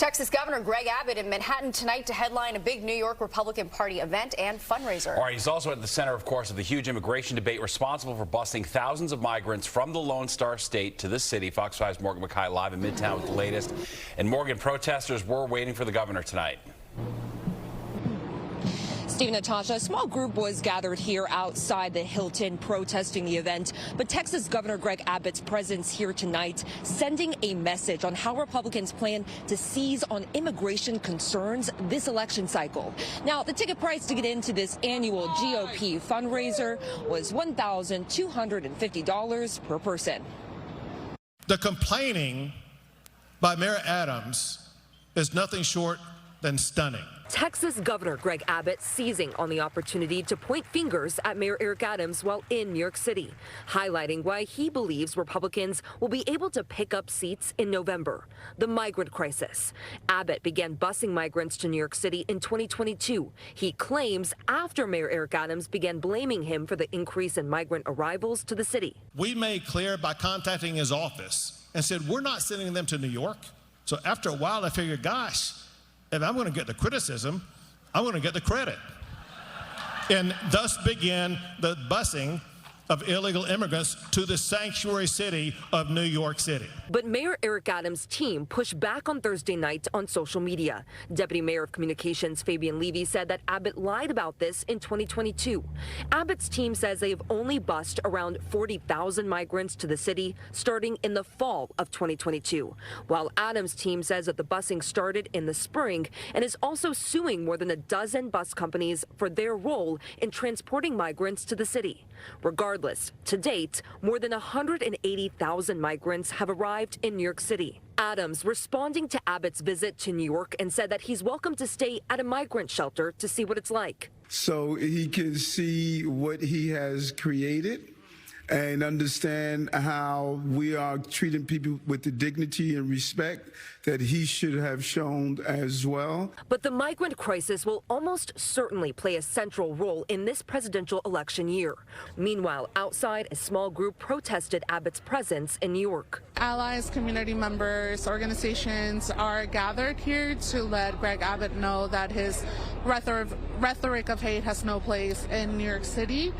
Texas Governor Greg Abbott in Manhattan tonight to headline a big New York Republican Party event and fundraiser. All right, he's also at the center, of course, of the huge immigration debate responsible for busing thousands of migrants from the Lone Star State to this city. Fox 5's Morgan Mackay live in Midtown with the latest. And Morgan, protesters were waiting for the governor tonight. Steve and Natasha, a small group was gathered here outside the Hilton protesting the event, but Texas Governor Greg Abbott's presence here tonight sending a message on how Republicans plan to seize on immigration concerns this election cycle. Now, the ticket price to get into this annual GOP fundraiser was $1,250 per person. The complaining by Mayor Adams is nothing short than stunning. Texas Governor Greg Abbott seizing on the opportunity to point fingers at Mayor Eric Adams while in New York City, highlighting why he believes Republicans will be able to pick up seats in November. The migrant crisis. Abbott began busing migrants to New York City in 2022. He claims after Mayor Eric Adams began blaming him for the increase in migrant arrivals to the city. We made clear by contacting his office and said, we're not sending them to New York. So after a while, I figured, gosh, if I'm going to get the criticism, I'm going to get the credit. And thus began the busing of illegal immigrants to the sanctuary city of New York City. But Mayor Eric Adams' team pushed back on Thursday night on social media. Deputy Mayor of Communications Fabian Levy said that Abbott lied about this in 2022. Abbott's team says they have only bused around 40,000 migrants to the city starting in the fall of 2022, while Adams' team says that the busing started in the spring and is also suing more than a dozen bus companies for their role in transporting migrants to the city. Regardless, to date, more than 180,000 migrants have arrived in New York City. Adams responding to Abbott's visit to New York and said that he's welcome to stay at a migrant shelter to see what it's like. So he can see what he has created and understand how we are treating people with the dignity and respect that he should have shown as well. But the migrant crisis will almost certainly play a central role in this presidential election year. Meanwhile, outside, a small group protested Abbott's presence in New York. Allies, community members, organizations are gathered here to let Greg Abbott know that his rhetoric of hate has no place in New York City.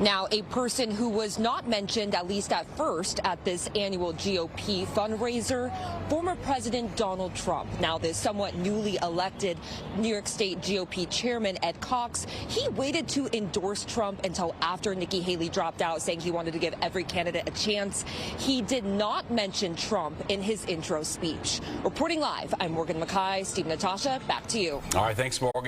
Now, a person who was not mentioned, at least at first, at this annual GOP fundraiser, former President Donald Trump. Now, this somewhat newly elected New York State GOP chairman, Ed Cox, he waited to endorse Trump until after Nikki Haley dropped out, saying he wanted to give every candidate a chance. He did not mention Trump in his intro speech. Reporting live, I'm Morgan Mackay. Steve, Natasha, back to you. All right, thanks, Morgan.